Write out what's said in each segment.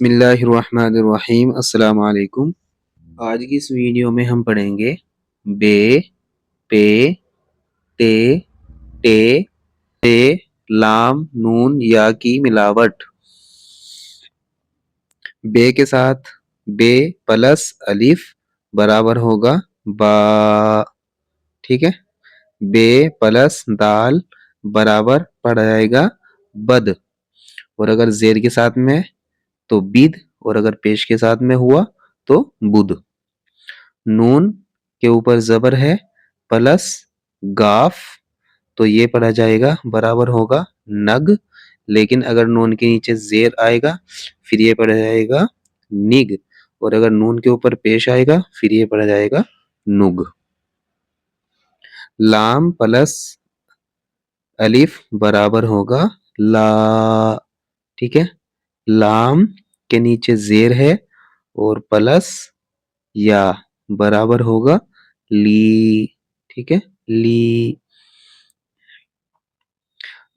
بسم اللہ الرحمن الرحیم۔ السلام علیکم۔ آج کی اس ویڈیو میں ہم پڑھیں گے بے، پے، تے، ٹے، تے، لام، نون، یا کی ملاوٹ۔ بے کے ساتھ بے پلس الف برابر ہوگا با، ٹھیک ہے۔ بے پلس دال برابر پڑا جائے گا بد، اور اگر زیر کے ساتھ میں تو بد، اور اگر پیش کے ساتھ میں ہوا تو بدھ۔ نون کے اوپر زبر ہے پلس گاف، تو یہ پڑھا جائے گا برابر ہوگا نگ، لیکن اگر نون کے نیچے زیر آئے گا پھر یہ پڑھا جائے گا نگ، اور اگر نون کے اوپر پیش آئے گا پھر یہ پڑھا جائے گا نگ۔ لام پلس الف برابر ہوگا لا، ٹھیک ہے۔ لام کے نیچے زیر ہے اور پلس یا برابر ہوگا لی، ٹھیک ہے، لی۔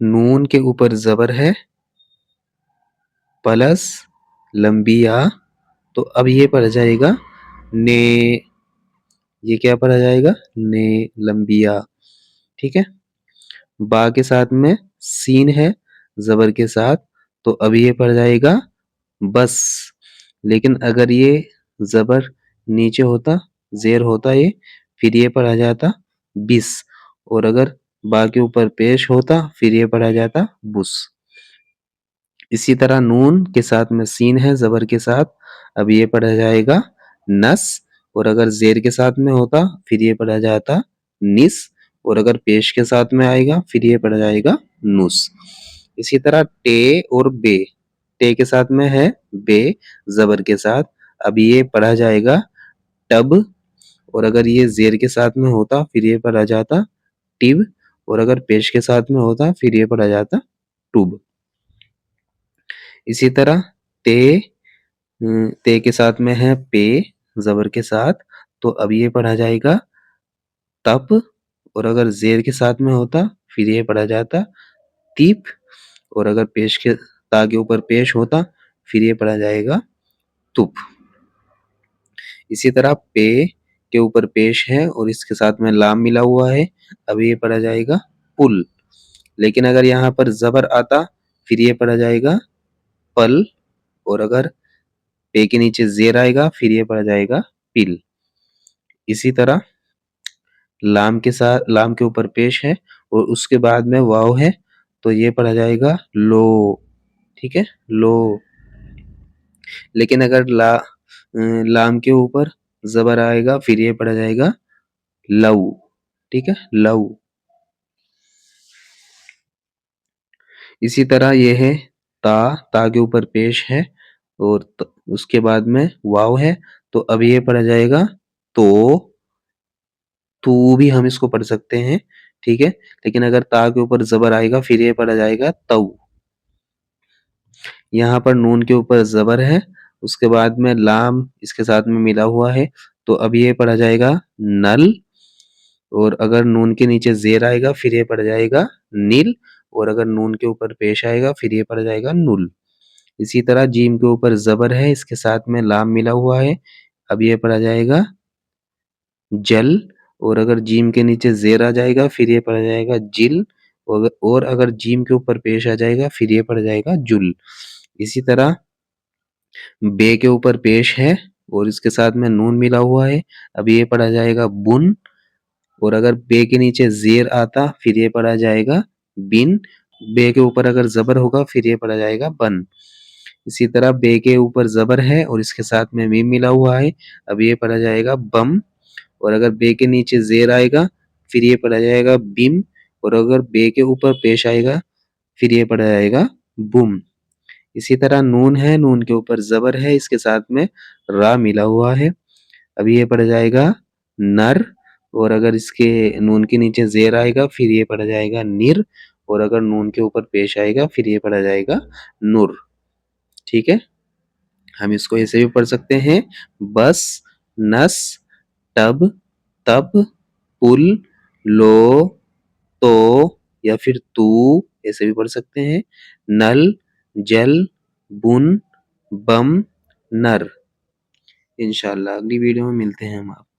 نون کے اوپر زبر ہے پلس لمبی یا، تو اب یہ پڑھ جائے گا نے، یہ کیا پڑھا جائے گا نے، لمبی یا، ٹھیک ہے۔ با کے ساتھ میں سین ہے زبر کے ساتھ، تو اب یہ پڑھ جائے گا بس، لیکن اگر یہ زبر نیچے ہوتا زیر ہوتا یہ پھر یہ پڑھا جاتا بس، اور اگر با کے اوپر پیش ہوتا پھر یہ پڑھا جاتا بس۔ اسی طرح نون کے ساتھ میں سین ہے زبر کے ساتھ، اب یہ پڑھا جائے گا نس، اور اگر زیر کے ساتھ میں ہوتا پھر یہ پڑھا جاتا نس، اور اگر پیش کے ساتھ میں آئے گا پھر یہ پڑھا جائے گا نس۔ اسی طرح ٹے اور بے، ٹے کے ساتھ میں ہے بے زبر کے ساتھ، اب یہ پڑھا جائے گا ٹب، اور اگر یہ زیر کے ساتھ میں ہوتا پھر یہ پڑھا جاتا ٹب، اور اگر پیش کے ساتھ میں ہوتا پھر یہ پڑھا جاتا ٹب۔ اسی طرح تے کے ساتھ میں ہے پے زبر کے ساتھ، تو اب یہ پڑھا جائے گا تپ، اور اگر زیر کے ساتھ میں ہوتا پھر یہ پڑھا جاتا تیپ، اور اگر پیش کے تا کے اوپر پیش ہوتا پھر یہ پڑھا جائے گا تپ۔ اسی طرح پے کے اوپر پیش ہے اور اس کے ساتھ میں لام ملا ہوا ہے، اب یہ پڑھا جائے گا پل، لیکن اگر یہاں پر زبر آتا پھر یہ پڑھا جائے گا پل، اور اگر پے کے نیچے زیر آئے گا پھر یہ پڑھا جائے گا پل۔ اسی طرح لام کے ساتھ لام کے اوپر پیش ہے اور اس کے بعد میں واو ہے، تو یہ پڑھا جائے گا لو، ٹھیک ہے، لو۔ لیکن اگر لام کے اوپر زبر آئے گا پھر یہ پڑھا جائے گا لو، ٹھیک ہے، لو۔ اسی طرح یہ ہے تا کے اوپر پیش ہے اور اس کے بعد میں واو ہے، تو اب یہ پڑھا جائے گا تو بھی ہم اس کو پڑھ سکتے ہیں، ٹھیک ہے، لیکن اگر تا کے اوپر زبر آئے گا پھر یہ پڑھا جائے گا تو۔ یہاں پر نون کے اوپر زبر ہے، اس کے بعد میں لام اس کے ساتھ میں ملا ہوا ہے، تو اب یہ پڑھا جائے گا نل، اور اگر نون کے نیچے زیر آئے گا پھر یہ پڑھا جائے گا نیل، اور اگر نون کے اوپر پیش آئے گا پھر یہ پڑھا جائے گا نل۔ اسی طرح جیم کے اوپر زبر ہے، اس کے ساتھ میں لام ملا ہوا ہے، اب یہ پڑھا جائے گا جل، اور اگر جیم کے نیچے زیر آ جائے گا پھر یہ پڑھا جائے گا جل، اور اگر جیم کے اوپر پیش آ جائے گا پھر یہ پڑھا جائے گا جل۔ اسی طرح بے کے اوپر پیش ہے اور اس کے ساتھ میں نون ملا ہوا ہے، اب یہ پڑھا جائے گا بن، اور اگر بے کے نیچے زیر آتا پھر یہ پڑھا جائے گا بن، بے کے اوپر اگر زبر ہوگا پھر یہ پڑھا جائے گا بن۔ اسی طرح بے کے اوپر زبر ہے اور اس کے ساتھ میں میم ملا ہوا ہے، اب یہ پڑھا جائے گا بم، اور اگر بے کے نیچے زیر آئے گا پھر یہ پڑھا جائے گا بم، اور اگر بے کے اوپر پیش آئے گا پھر یہ پڑھا جائے گا بم۔ اسی طرح نون ہے، نون کے اوپر زبر ہے، اس کے ساتھ میں را ملا ہوا ہے، اب یہ پڑھا جائے گا نر، اور اگر اس کے نون کے نیچے زیر آئے گا پھر یہ پڑھا جائے گا نر، اور اگر نون کے اوپر پیش آئے گا پھر یہ پڑھا جائے گا نور، ٹھیک ہے۔ ہم اس کو ایسے بھی پڑھ سکتے ہیں بس، نس، ٹب، تب، پل، لو، تو، یا پھر تو، ایسے بھی پڑھ سکتے ہیں، نل، جل، بن، بم نر۔ انشاءاللہ اگلی ویڈیو میں ملتے ہیں ہم آپ